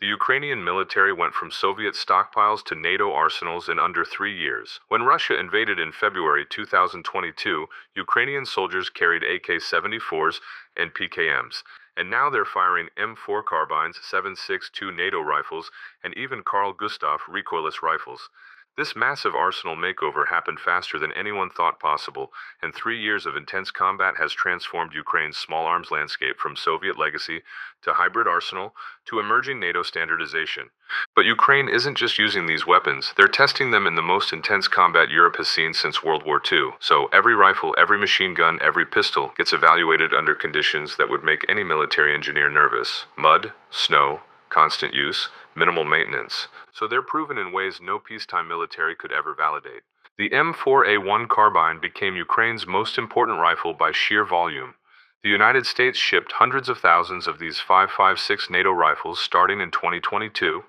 The Ukrainian military went from Soviet stockpiles to NATO arsenals in under 3 years. When Russia invaded in February 2022, Ukrainian soldiers carried AK-74s and PKMs, and now they're firing M4 carbines, 7.62 NATO rifles, and even Carl Gustaf recoilless rifles. This massive arsenal makeover happened faster than anyone thought possible, and 3 years of intense combat has transformed Ukraine's small arms landscape from Soviet legacy to hybrid arsenal to emerging NATO standardization. But Ukraine isn't just using these weapons, they're testing them in the most intense combat Europe has seen since World War II. So every rifle, every machine gun, every pistol gets evaluated under conditions that would make any military engineer nervous. Mud, snow, constant use, minimal maintenance. So they're proven in ways no peacetime military could ever validate. The M4A1 carbine became Ukraine's most important rifle by sheer volume. The United States shipped hundreds of thousands of these 5.56 NATO rifles starting in 2022,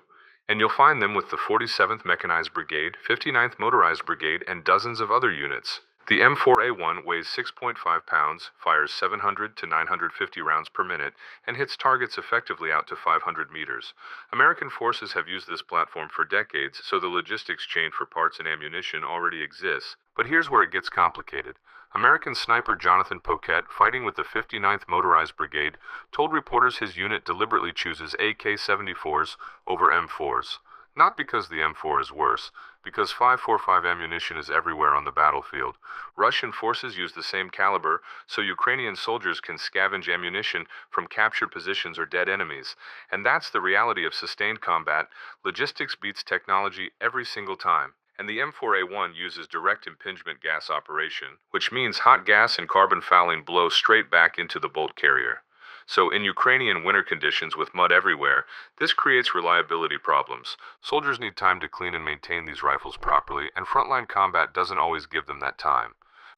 and you'll find them with the 47th Mechanized Brigade, 59th Motorized Brigade, and dozens of other units. The M4A1 weighs 6.5 pounds, fires 700 to 950 rounds per minute, and hits targets effectively out to 500 meters. American forces have used this platform for decades, so the logistics chain for parts and ammunition already exists. But here's where it gets complicated. American sniper Jonathan Poquet, fighting with the 59th Motorized Brigade, told reporters his unit deliberately chooses AK-74s over M4s. Not because the M4 is worse, because 5.45 ammunition is everywhere on the battlefield. Russian forces use the same caliber, so Ukrainian soldiers can scavenge ammunition from captured positions or dead enemies. And that's the reality of sustained combat. Logistics beats technology every single time. And the M4A1 uses direct impingement gas operation, which means hot gas and carbon fouling blow straight back into the bolt carrier. So in Ukrainian winter conditions with mud everywhere, this creates reliability problems. Soldiers need time to clean and maintain these rifles properly, and frontline combat doesn't always give them that time.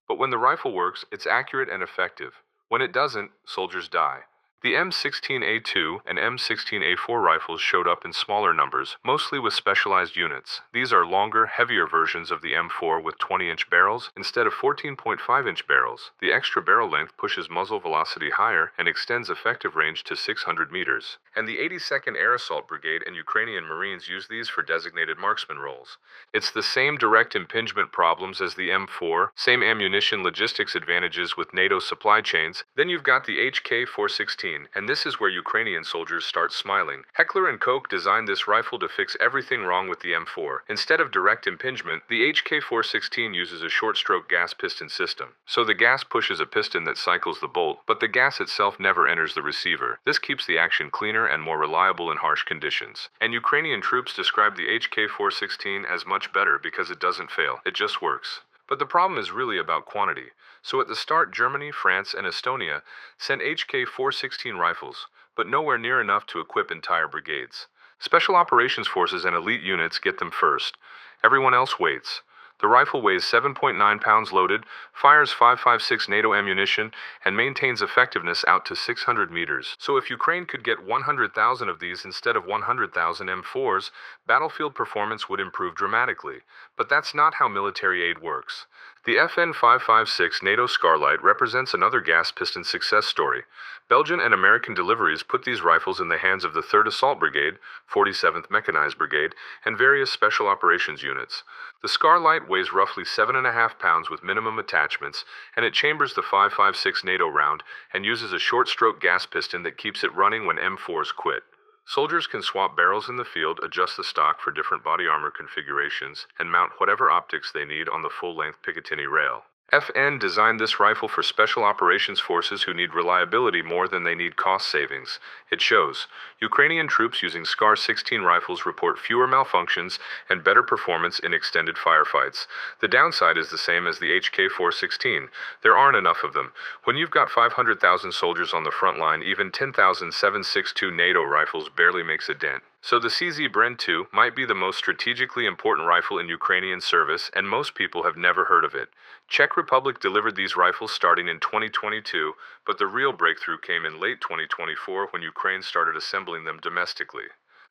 But when the rifle works, it's accurate and effective. When it doesn't, soldiers die. The M16A2 and M16A4 rifles showed up in smaller numbers, mostly with specialized units. These are longer, heavier versions of the M4 with 20-inch barrels instead of 14.5-inch barrels. The extra barrel length pushes muzzle velocity higher and extends effective range to 600 meters. And the 82nd Air Assault Brigade and Ukrainian Marines use these for designated marksman roles. It's the same direct impingement problems as the M4, same ammunition logistics advantages with NATO supply chains. Then you've got the HK-416. And this is where Ukrainian soldiers start smiling. Heckler & Koch designed this rifle to fix everything wrong with the M4. Instead of direct impingement, the HK-416 uses a short-stroke gas piston system. So the gas pushes a piston that cycles the bolt, but the gas itself never enters the receiver. This keeps the action cleaner and more reliable in harsh conditions. And Ukrainian troops describe the HK-416 as much better because it doesn't fail. It just works. But the problem is really about quantity. So at the start, Germany, France, and Estonia sent HK-416 rifles, but nowhere near enough to equip entire brigades. Special operations forces and elite units get them first. Everyone else waits. The rifle weighs 7.9 pounds loaded, fires 5.56 NATO ammunition, and maintains effectiveness out to 600 meters. So if Ukraine could get 100,000 of these instead of 100,000 M4s, battlefield performance would improve dramatically. But that's not how military aid works. The FN 5.56 NATO Scarlight represents another gas piston success story. Belgian and American deliveries put these rifles in the hands of the 3rd Assault Brigade, 47th Mechanized Brigade, and various special operations units. The Scarlight weighs roughly 7.5 pounds with minimum attachments, and it chambers the 5.56 NATO round and uses a short-stroke gas piston that keeps it running when M4s quit. Soldiers can swap barrels in the field, adjust the stock for different body armor configurations, and mount whatever optics they need on the full-length Picatinny rail. FN designed this rifle for special operations forces who need reliability more than they need cost savings. It shows. Ukrainian troops using SCAR-16 rifles report fewer malfunctions and better performance in extended firefights. The downside is the same as the HK-416. There aren't enough of them. When you've got 500,000 soldiers on the front line, even 10,000 7.62 NATO rifles barely makes a dent. So the CZ Bren 2 might be the most strategically important rifle in Ukrainian service, and most people have never heard of it. Czech Republic delivered these rifles starting in 2022, but the real breakthrough came in late 2024 when Ukraine started assembling them domestically.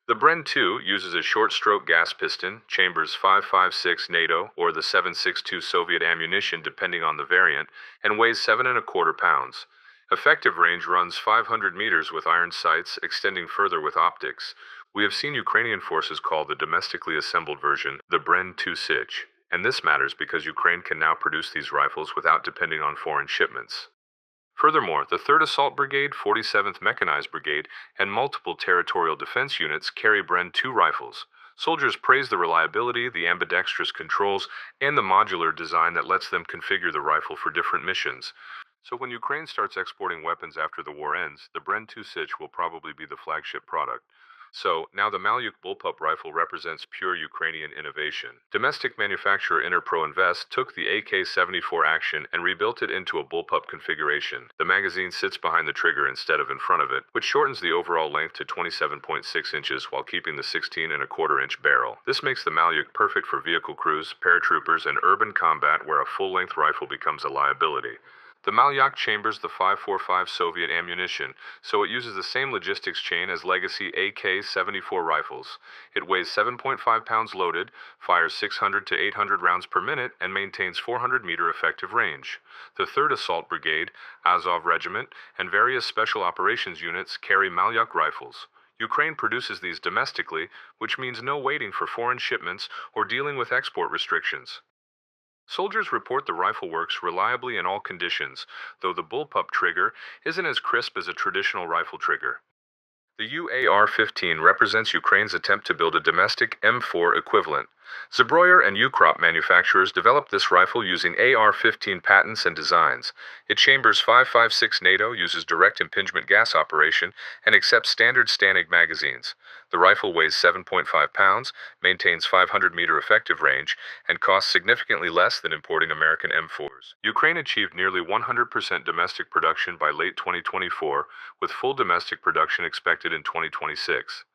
The Bren 2 uses a short-stroke gas piston, chambers 5.56 NATO or the 7.62 Soviet ammunition depending on the variant, and weighs 7.25 pounds. Effective range runs 500 meters with iron sights, extending further with optics. We have seen Ukrainian forces call the domestically assembled version the Bren 2 Sich, and this matters because Ukraine can now produce these rifles without depending on foreign shipments. Furthermore, the 3rd Assault Brigade, 47th Mechanized Brigade, and multiple territorial defense units carry Bren 2 rifles. Soldiers praise the reliability, the ambidextrous controls, and the modular design that lets them configure the rifle for different missions. So when Ukraine starts exporting weapons after the war ends, the Bren 2 Sich will probably be the flagship product. So, now the Malyuk bullpup rifle represents pure Ukrainian innovation. Domestic manufacturer Interpro Invest took the AK-74 Action and rebuilt it into a bullpup configuration. The magazine sits behind the trigger instead of in front of it, which shortens the overall length to 27.6 inches while keeping the 16.25-inch barrel. This makes the Malyuk perfect for vehicle crews, paratroopers, and urban combat where a full-length rifle becomes a liability. The Malyuk chambers the 5.45 Soviet ammunition, so it uses the same logistics chain as legacy AK-74 rifles. It weighs 7.5 pounds loaded, fires 600 to 800 rounds per minute, and maintains 400-meter effective range. The 3rd Assault Brigade, Azov Regiment, and various special operations units carry Malyuk rifles. Ukraine produces these domestically, which means no waiting for foreign shipments or dealing with export restrictions. Soldiers report the rifle works reliably in all conditions, though the bullpup trigger isn't as crisp as a traditional rifle trigger. The UAR-15 represents Ukraine's attempt to build a domestic M4 equivalent. Zabroyer and Ukrop manufacturers developed this rifle using AR-15 patents and designs. It chambers 5.56 NATO, uses direct impingement gas operation, and accepts standard Stanig magazines. The rifle weighs 7.5 pounds, maintains 500-meter effective range, and costs significantly less than importing American M4s. Ukraine achieved nearly 100% domestic production by late 2024, with full domestic production expected in 2026.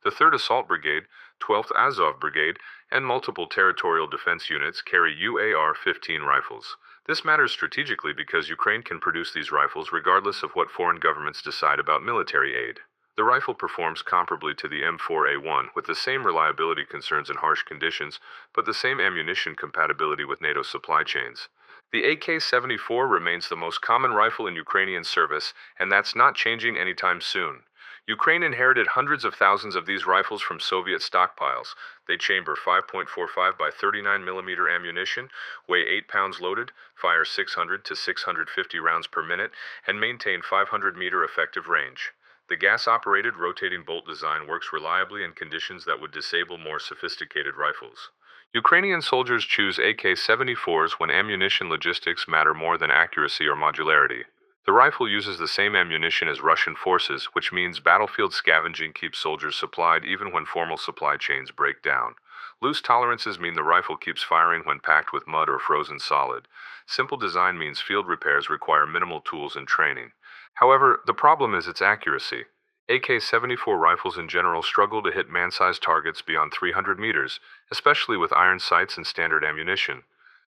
The 3rd Assault Brigade, 12th Azov Brigade, and multiple territorial defense units carry UAR-15 rifles. This matters strategically because Ukraine can produce these rifles regardless of what foreign governments decide about military aid. The rifle performs comparably to the M4A1 with the same reliability concerns in harsh conditions, but the same ammunition compatibility with NATO supply chains. The AK-74 remains the most common rifle in Ukrainian service, and that's not changing anytime soon. Ukraine inherited hundreds of thousands of these rifles from Soviet stockpiles. They chamber 5.45 by 39mm ammunition, weigh 8 pounds loaded, fire 600 to 650 rounds per minute, and maintain 500-meter effective range. The gas-operated rotating bolt design works reliably in conditions that would disable more sophisticated rifles. Ukrainian soldiers choose AK-74s when ammunition logistics matter more than accuracy or modularity. The rifle uses the same ammunition as Russian forces, which means battlefield scavenging keeps soldiers supplied even when formal supply chains break down. Loose tolerances mean the rifle keeps firing when packed with mud or frozen solid. Simple design means field repairs require minimal tools and training. However, the problem is its accuracy. AK-74 rifles in general struggle to hit man-sized targets beyond 300 meters, especially with iron sights and standard ammunition.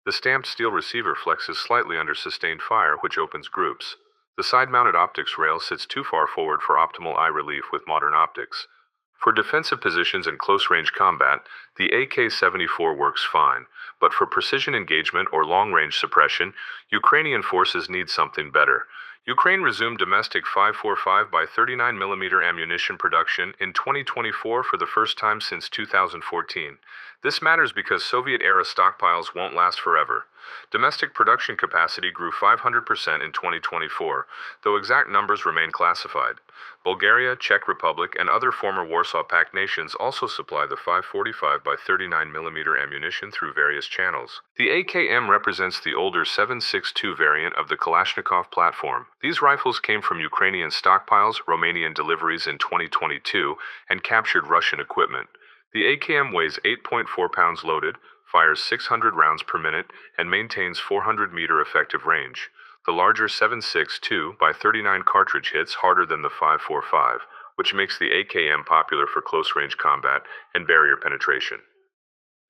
The stamped steel receiver flexes slightly under sustained fire, which opens groups. The side-mounted optics rail sits too far forward for optimal eye relief with modern optics. For defensive positions and close-range combat, the AK-74 works fine, but for precision engagement or long-range suppression, Ukrainian forces need something better. Ukraine resumed domestic 5.45 by 39mm ammunition production in 2024 for the first time since 2014. This matters because Soviet-era stockpiles won't last forever. Domestic production capacity grew 500% in 2024, though exact numbers remain classified. Bulgaria, Czech Republic, and other former Warsaw Pact nations also supply the 5.45 by 39mm ammunition through various channels. The AKM represents the older 7.62 variant of the Kalashnikov platform. These rifles came from Ukrainian stockpiles, Romanian deliveries in 2022, and captured Russian equipment. The AKM weighs 8.4 pounds loaded, fires 600 rounds per minute, and maintains 400-meter effective range. The larger 7.62 by 39 cartridge hits harder than the 5.45, which makes the AKM popular for close-range combat and barrier penetration.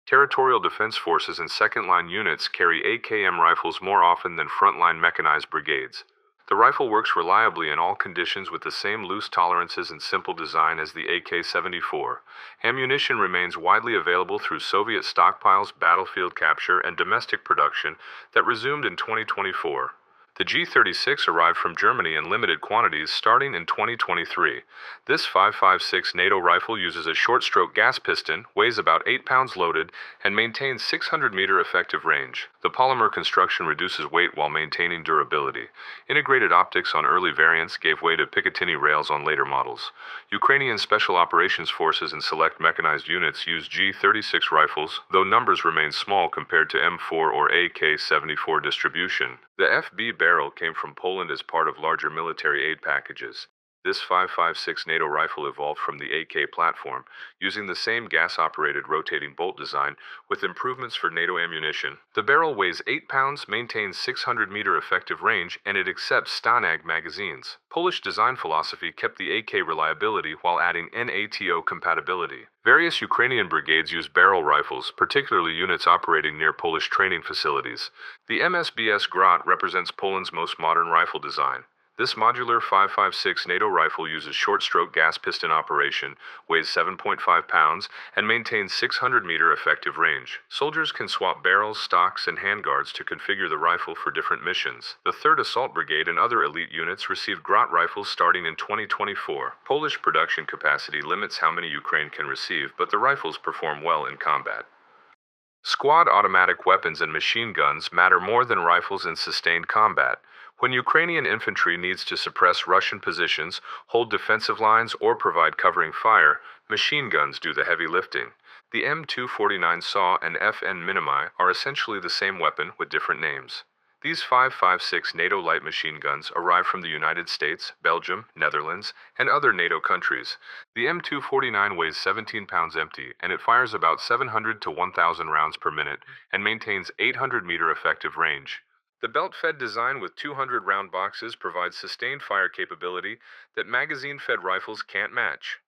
Territorial defense forces and second-line units carry AKM rifles more often than front-line mechanized brigades. The rifle works reliably in all conditions with the same loose tolerances and simple design as the AK-74. Ammunition remains widely available through Soviet stockpiles, battlefield capture, and domestic production that resumed in 2024. The G-36 arrived from Germany in limited quantities starting in 2023. This 5.56 NATO rifle uses a short-stroke gas piston, weighs about 8 pounds loaded, and maintains 600-meter effective range. The polymer construction reduces weight while maintaining durability. Integrated optics on early variants gave way to Picatinny rails on later models. Ukrainian Special Operations Forces and select mechanized units use G-36 rifles, though numbers remain small compared to M4 or AK-74 distribution. The FB barrel came from Poland as part of larger military aid packages. This 5.56 NATO rifle evolved from the AK platform, using the same gas-operated rotating bolt design with improvements for NATO ammunition. The barrel weighs 8 pounds, maintains 600-meter effective range, and it accepts Stanag magazines. Polish design philosophy kept the AK reliability while adding NATO compatibility. Various Ukrainian brigades use barrel rifles, particularly units operating near Polish training facilities. The MSBS Grot represents Poland's most modern rifle design. This modular 5.56 NATO rifle uses short-stroke gas piston operation, weighs 7.5 pounds, and maintains 600-meter effective range. Soldiers can swap barrels, stocks, and handguards to configure the rifle for different missions. The 3rd Assault Brigade and other elite units received Grot rifles starting in 2024. Polish production capacity limits how many Ukraine can receive, but the rifles perform well in combat. Squad automatic weapons and machine guns matter more than rifles in sustained combat. When Ukrainian infantry needs to suppress Russian positions, hold defensive lines, or provide covering fire, machine guns do the heavy lifting. The M249 SAW and FN Minimi are essentially the same weapon with different names. These 5.56 NATO light machine guns arrive from the United States, Belgium, Netherlands, and other NATO countries. The M249 weighs 17 pounds empty, and it fires about 700 to 1,000 rounds per minute and maintains 800-meter effective range. The belt-fed design with 200-round boxes provides sustained fire capability that magazine-fed rifles can't match.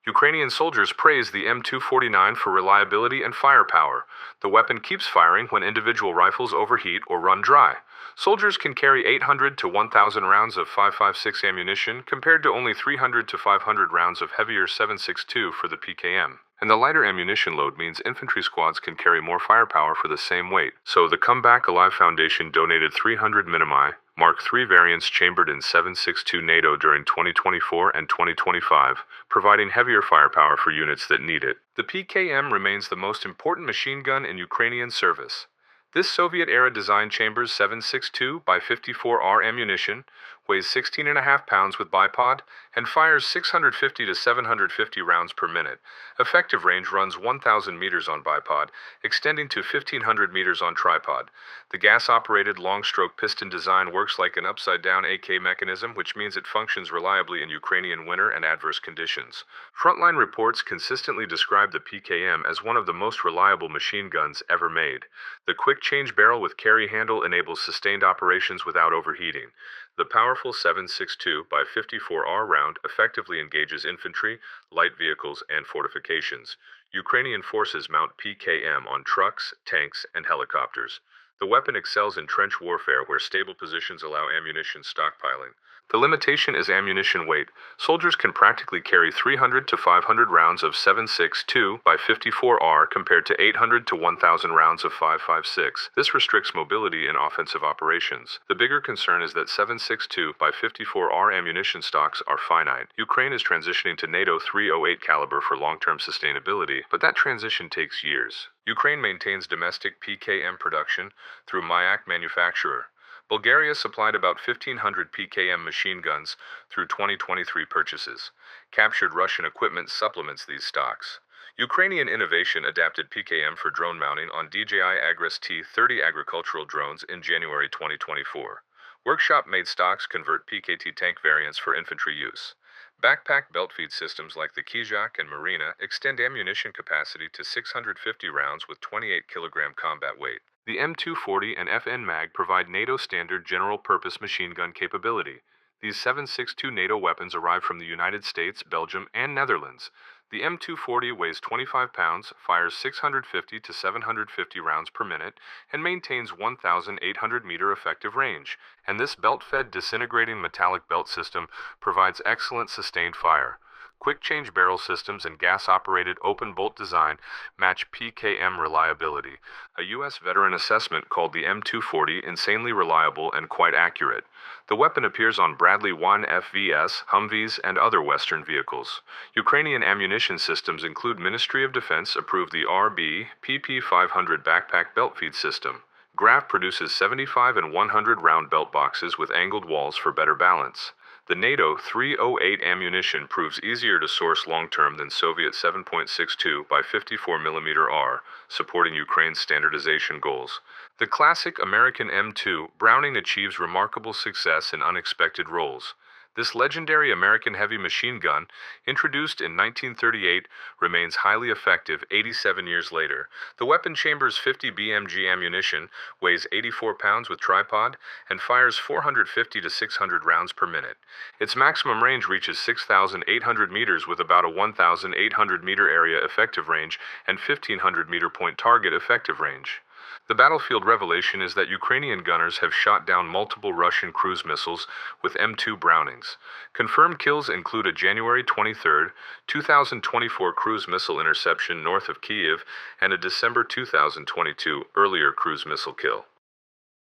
Ukrainian soldiers praise the M249 for reliability and firepower. The weapon keeps firing when individual rifles overheat or run dry. Soldiers can carry 800 to 1,000 rounds of 5.56 ammunition compared to only 300 to 500 rounds of heavier 7.62 for the PKM. And the lighter ammunition load means infantry squads can carry more firepower for the same weight. So the Comeback Alive Foundation donated 300 Minimi, Mark III variants chambered in 7.62 NATO during 2024 and 2025, providing heavier firepower for units that need it. The PKM remains the most important machine gun in Ukrainian service. This Soviet-era design chambers 7.62 by 54R ammunition, weighs 16.5 pounds with bipod, and fires 650 to 750 rounds per minute. Effective range runs 1,000 meters on bipod, extending to 1,500 meters on tripod. The gas-operated long-stroke piston design works like an upside-down AK mechanism, which means it functions reliably in Ukrainian winter and adverse conditions. Frontline reports consistently describe the PKM as one of the most reliable machine guns ever made. The quick-change barrel with carry handle enables sustained operations without overheating. The powerful 7.62 by 54R round effectively engages infantry, light vehicles, and fortifications. Ukrainian forces mount PKM on trucks, tanks, and helicopters. The weapon excels in trench warfare where stable positions allow ammunition stockpiling. The limitation is ammunition weight. Soldiers can practically carry 300 to 500 rounds of 7.62 by 54R compared to 800 to 1,000 rounds of 5.56. This restricts mobility in offensive operations. The bigger concern is that 7.62 by 54R ammunition stocks are finite. Ukraine is transitioning to NATO 308 caliber for long-term sustainability, but that transition takes years. Ukraine maintains domestic PKM production through Mayak manufacturer. Bulgaria supplied about 1,500 PKM machine guns through 2023 purchases. Captured Russian equipment supplements these stocks. Ukrainian innovation adapted PKM for drone mounting on DJI Agris T-30 agricultural drones in January 2024. Workshop made stocks convert PKT tank variants for infantry use. Backpack belt feed systems like the Kijak and Marina extend ammunition capacity to 650 rounds with 28 kilogram combat weight. The M240 and FN Mag provide NATO standard general-purpose machine gun capability. These 7.62 NATO weapons arrive from the United States, Belgium, and Netherlands. The M240 weighs 25 pounds, fires 650 to 750 rounds per minute, and maintains 1,800-meter effective range. And this belt-fed disintegrating metallic belt system provides excellent sustained fire. Quick-change barrel systems and gas-operated open-bolt design match PKM reliability. A U.S. veteran assessment called the M240 insanely reliable and quite accurate. The weapon appears on Bradley 1 FVS, Humvees, and other Western vehicles. Ukrainian ammunition systems include Ministry of Defense approved the RB PP500 backpack belt feed system. Graf produces 75 and 100 round belt boxes with angled walls for better balance. The NATO 308 ammunition proves easier to source long-term than Soviet 7.62 by 54mm R, supporting Ukraine's standardization goals. The classic American M2 Browning achieves remarkable success in unexpected roles. This legendary American heavy machine gun, introduced in 1938, remains highly effective 87 years later. The weapon chambers 50 BMG ammunition, weighs 84 pounds with tripod, and fires 450 to 600 rounds per minute. Its maximum range reaches 6,800 meters with about a 1,800 meter area effective range and 1,500 meter point target effective range. The battlefield revelation is that Ukrainian gunners have shot down multiple Russian cruise missiles with M2 Brownings. Confirmed kills include a January 23, 2024 cruise missile interception north of Kyiv and a December 2022 earlier cruise missile kill.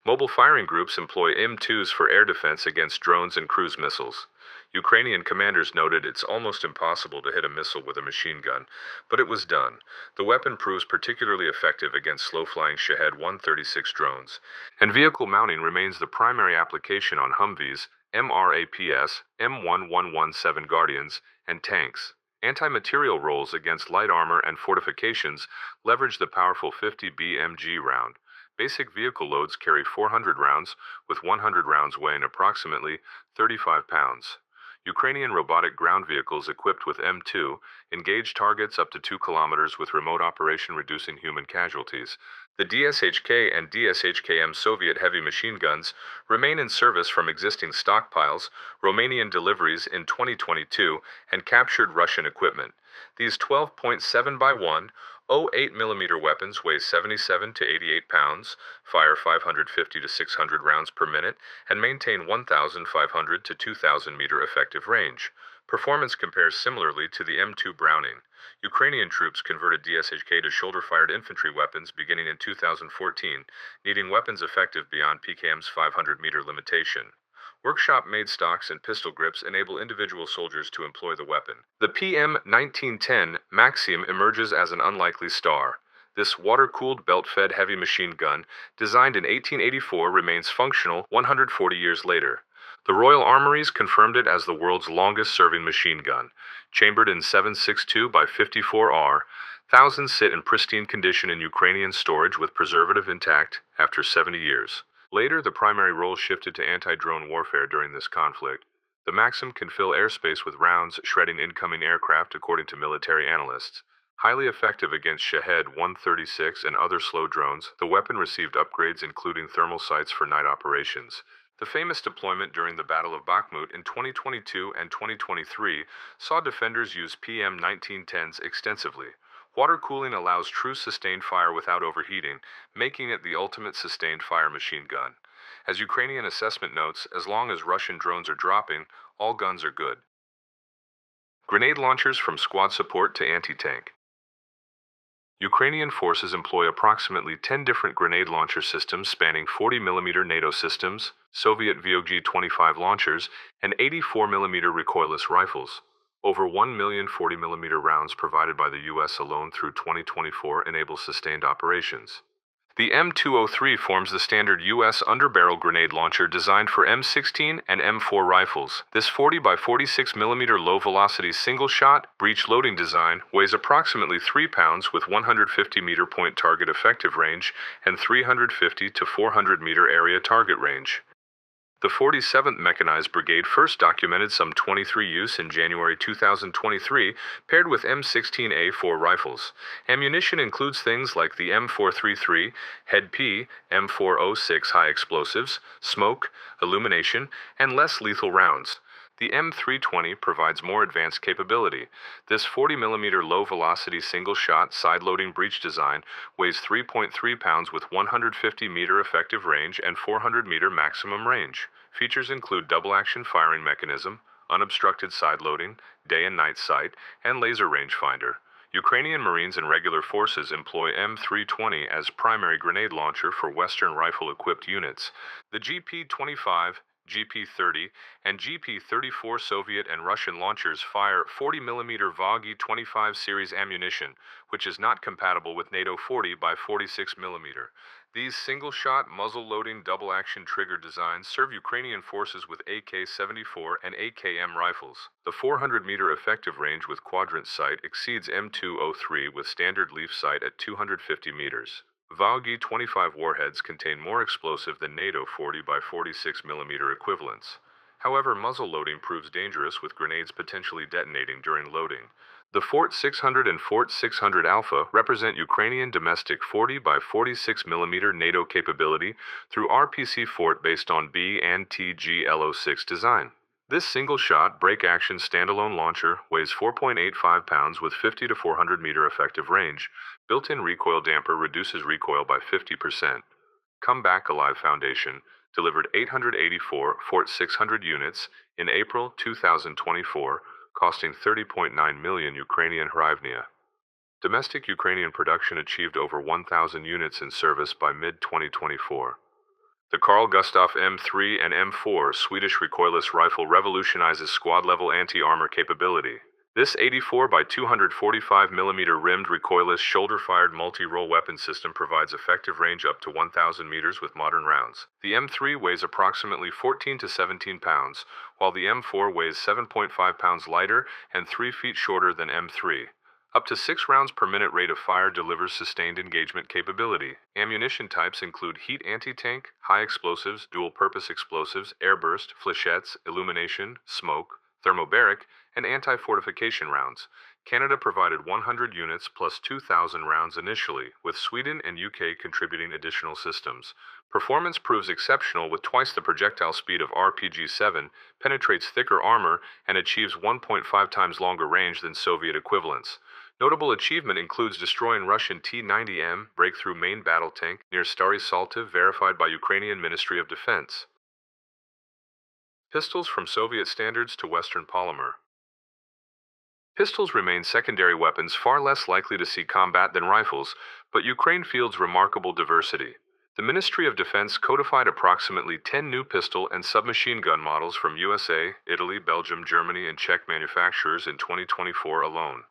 Mobile firing groups employ M2s for air defense against drones and cruise missiles. Ukrainian commanders noted it's almost impossible to hit a missile with a machine gun, but it was done. The weapon proves particularly effective against slow-flying Shahed 136 drones. And vehicle mounting remains the primary application on Humvees, MRAPS, M1117 Guardians, and tanks. Anti-material rolls against light armor and fortifications leverage the powerful 50 BMG round. Basic vehicle loads carry 400 rounds, with 100 rounds weighing approximately 35 pounds. Ukrainian robotic ground vehicles equipped with M2 engage targets up to 2 kilometers with remote operation, reducing human casualties. The DSHK and DSHKM Soviet heavy machine guns remain in service from existing stockpiles, Romanian deliveries in 2022, and captured Russian equipment. These 12.7 by 1 08mm weapons weigh 77 to 88 pounds, fire 550 to 600 rounds per minute, and maintain 1,500 to 2,000 meter effective range. Performance compares similarly to the M2 Browning. Ukrainian troops converted DSHK to shoulder-fired infantry weapons beginning in 2014, needing weapons effective beyond PKM's 500-meter limitation. Workshop-made stocks and pistol grips enable individual soldiers to employ the weapon. The PM-1910 Maxim emerges as an unlikely star. This water-cooled, belt-fed heavy machine gun, designed in 1884, remains functional 140 years later. The Royal Armories confirmed it as the world's longest-serving machine gun. Chambered in 7.62 by 54 R, thousands sit in pristine condition in Ukrainian storage with preservative intact after 70 years. Later, the primary role shifted to anti-drone warfare during this conflict. The Maxim can fill airspace with rounds, shredding incoming aircraft, according to military analysts. Highly effective against Shahed 136 and other slow drones, the weapon received upgrades including thermal sights for night operations. The famous deployment during the Battle of Bakhmut in 2022 and 2023 saw defenders use PM-1910s extensively. Water cooling allows true sustained fire without overheating, making it the ultimate sustained fire machine gun. As Ukrainian assessment notes, as long as Russian drones are dropping, all guns are good. Grenade launchers from squad support to anti-tank. Ukrainian forces employ approximately 10 different grenade launcher systems spanning 40mm NATO systems, Soviet VOG-25 launchers, and 84mm recoilless rifles. Over 1 million 40mm rounds provided by the U.S. alone through 2024 enable sustained operations. The M203 forms the standard U.S. underbarrel grenade launcher designed for M16 and M4 rifles. This 40 by 46mm low-velocity single-shot, breech-loading design weighs approximately 3 pounds with 150-meter point target effective range and 350 to 400-meter area target range. The 47th Mechanized Brigade first documented some 23 use in January 2023, paired with M16A4 rifles. Ammunition includes things like the M433, Head P, M406 high explosives, smoke, illumination, and less lethal rounds. The M320 provides more advanced capability. This 40mm low-velocity single-shot side-loading breech design weighs 3.3 pounds with 150-meter effective range and 400-meter maximum range. Features include double-action firing mechanism, unobstructed side loading, day and night sight, and laser rangefinder. Ukrainian Marines and regular forces employ M320 as primary grenade launcher for Western rifle-equipped units. The GP-25, GP-30, and GP-34 Soviet and Russian launchers fire 40mm VAG-E-25 series ammunition, which is not compatible with NATO 40 by 46mm. These single-shot, muzzle-loading, double-action trigger designs serve Ukrainian forces with AK-74 and AKM rifles. The 400-meter effective range with quadrant sight exceeds M203 with standard leaf sight at 250 meters. VAG-E-25 warheads contain more explosive than NATO 40 by 46mm equivalents. However, muzzle loading proves dangerous with grenades potentially detonating during loading. The Fort 600 and Fort 600 Alpha represent Ukrainian domestic 40 by 46mm NATO capability through RPC Fort based on B and TG-L06 design. This single-shot, break-action standalone launcher weighs 4.85 pounds with 50 to 400 meter effective range. Built-in recoil damper reduces recoil by 50%. Come Back Alive Foundation delivered 884 Fort 600 units in April 2024, costing 30.9 million Ukrainian hryvnia. Domestic Ukrainian production achieved over 1,000 units in service by mid-2024. The Carl Gustaf M3 and M4 Swedish recoilless rifle revolutionizes squad-level anti-armor capability. This 84 by 245mm rimmed recoilless shoulder-fired multi-role weapon system provides effective range up to 1,000 meters with modern rounds. The M3 weighs approximately 14 to 17 pounds, while the M4 weighs 7.5 pounds lighter and 3 feet shorter than M3. Up to 6 rounds per minute rate of fire delivers sustained engagement capability. Ammunition types include heat anti-tank, high explosives, dual-purpose explosives, airburst, flechettes, illumination, smoke, thermobaric, and anti-fortification rounds. Canada provided 100 units plus 2,000 rounds initially, with Sweden and UK contributing additional systems. Performance proves exceptional with twice the projectile speed of RPG-7, penetrates thicker armor, and achieves 1.5 times longer range than Soviet equivalents. Notable achievement includes destroying Russian T-90M breakthrough main battle tank near Stary Saltiv, verified by Ukrainian Ministry of Defense. Pistols from Soviet standards to Western polymer. Pistols remain secondary weapons far less likely to see combat than rifles, but Ukraine fields remarkable diversity. The Ministry of Defense codified approximately 10 new pistol and submachine gun models from USA, Italy, Belgium, Germany, and Czech manufacturers in 2024 alone.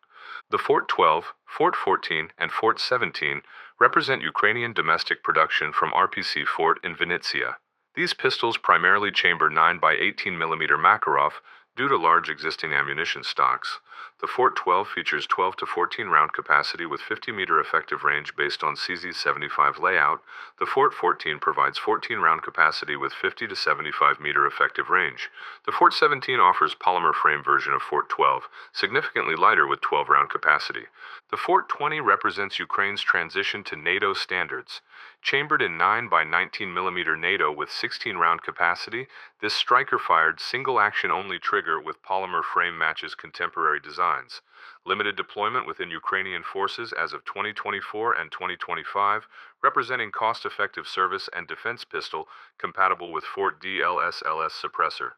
The Fort 12, Fort 14, and Fort 17 represent Ukrainian domestic production from RPC Fort in Vinnytsia. These pistols primarily chamber 9 by 18mm Makarov due to large existing ammunition stocks. The Fort 12 features 12 to 14 round capacity with 50-meter effective range based on CZ75 layout. The Fort 14 provides 14 round capacity with 50 to 75-meter effective range. The Fort 17 offers polymer frame version of Fort 12, significantly lighter with 12 round capacity. The Fort 20 represents Ukraine's transition to NATO standards. Chambered in 9 by 19mm NATO with 16 round capacity, this striker-fired single-action-only trigger with polymer frame matches contemporary designs. Limited deployment within Ukrainian forces as of 2024 and 2025, representing cost-effective service and defense pistol compatible with Fort DLSLS suppressor.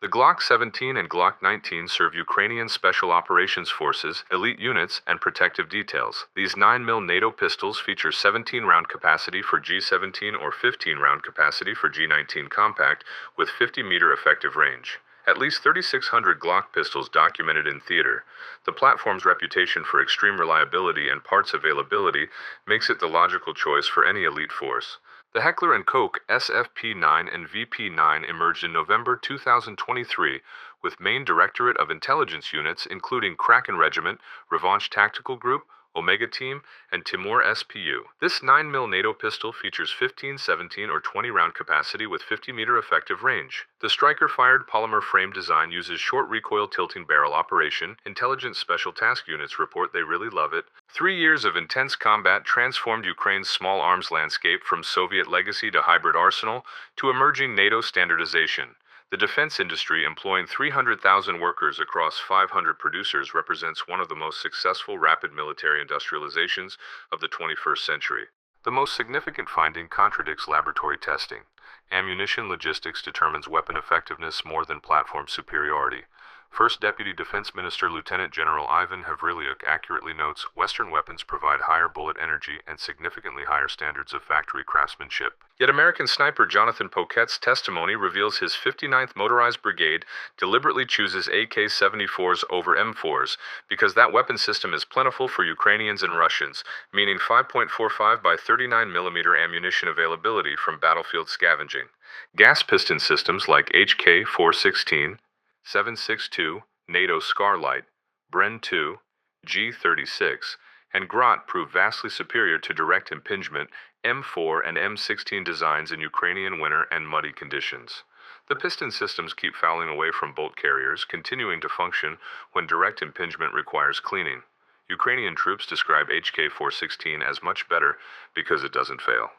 The Glock 17 and Glock 19 serve Ukrainian Special Operations Forces, elite units, and protective details. These 9mm NATO pistols feature 17-round capacity for G17 or 15-round capacity for G19 compact, with 50-meter effective range. At least 3,600 Glock pistols documented in theater. The platform's reputation for extreme reliability and parts availability makes it the logical choice for any elite force. The Heckler & Koch SFP-9 and VP-9 emerged in November 2023 with Main Directorate of Intelligence units including Kraken Regiment, Revanche Tactical Group, Omega Team, and Timur SPU. This 9mm NATO pistol features 15, 17, or 20-round capacity with 50-meter effective range. The striker-fired polymer frame design uses short recoil tilting barrel operation. Intelligence Special Task Units report they really love it. 3 years of intense combat transformed Ukraine's small arms landscape from Soviet legacy to hybrid arsenal to emerging NATO standardization. The defense industry, employing 300,000 workers across 500 producers, represents one of the most successful rapid military industrializations of the 21st century. The most significant finding contradicts laboratory testing. Ammunition logistics determines weapon effectiveness more than platform superiority. First Deputy Defense Minister Lieutenant General Ivan Havrilyuk accurately notes Western weapons provide higher bullet energy and significantly higher standards of factory craftsmanship. Yet American sniper Jonathan Poquet's testimony reveals his 59th Motorized Brigade deliberately chooses AK-74s over M4s because that weapon system is plentiful for Ukrainians and Russians, meaning 5.45 by 39mm ammunition availability from battlefield scavenging. Gas piston systems like HK-416, 7.62, NATO Scarlight, Bren 2, G36, and Grot prove vastly superior to direct impingement M4 and M16 designs in Ukrainian winter and muddy conditions. The piston systems keep fouling away from bolt carriers, continuing to function when direct impingement requires cleaning. Ukrainian troops describe HK-416 as much better because it doesn't fail.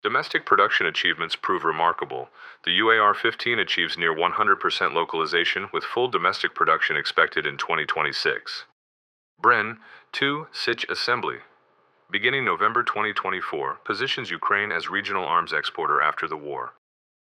Domestic production achievements prove remarkable. The UAR-15 achieves near 100% localization, with full domestic production expected in 2026. Bren 2 Sich Assembly, beginning November 2024, positions Ukraine as regional arms exporter after the war.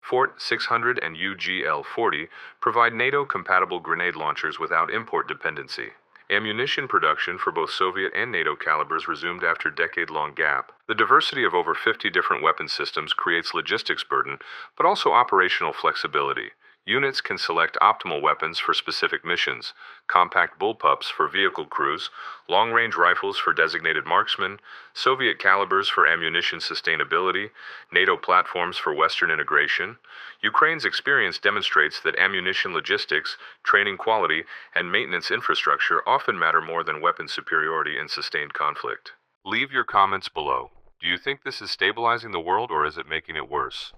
Fort 600 and UGL-40 provide NATO-compatible grenade launchers without import dependency. Ammunition production for both Soviet and NATO calibers resumed after a decade-long gap. The diversity of over 50 different weapon systems creates logistics burden, but also operational flexibility. Units can select optimal weapons for specific missions: compact bullpups for vehicle crews, long-range rifles for designated marksmen, Soviet calibers for ammunition sustainability, NATO platforms for Western integration. Ukraine's experience demonstrates that ammunition logistics, training quality, and maintenance infrastructure often matter more than weapon superiority in sustained conflict. Leave your comments below. Do you think this is stabilizing the world or is it making it worse?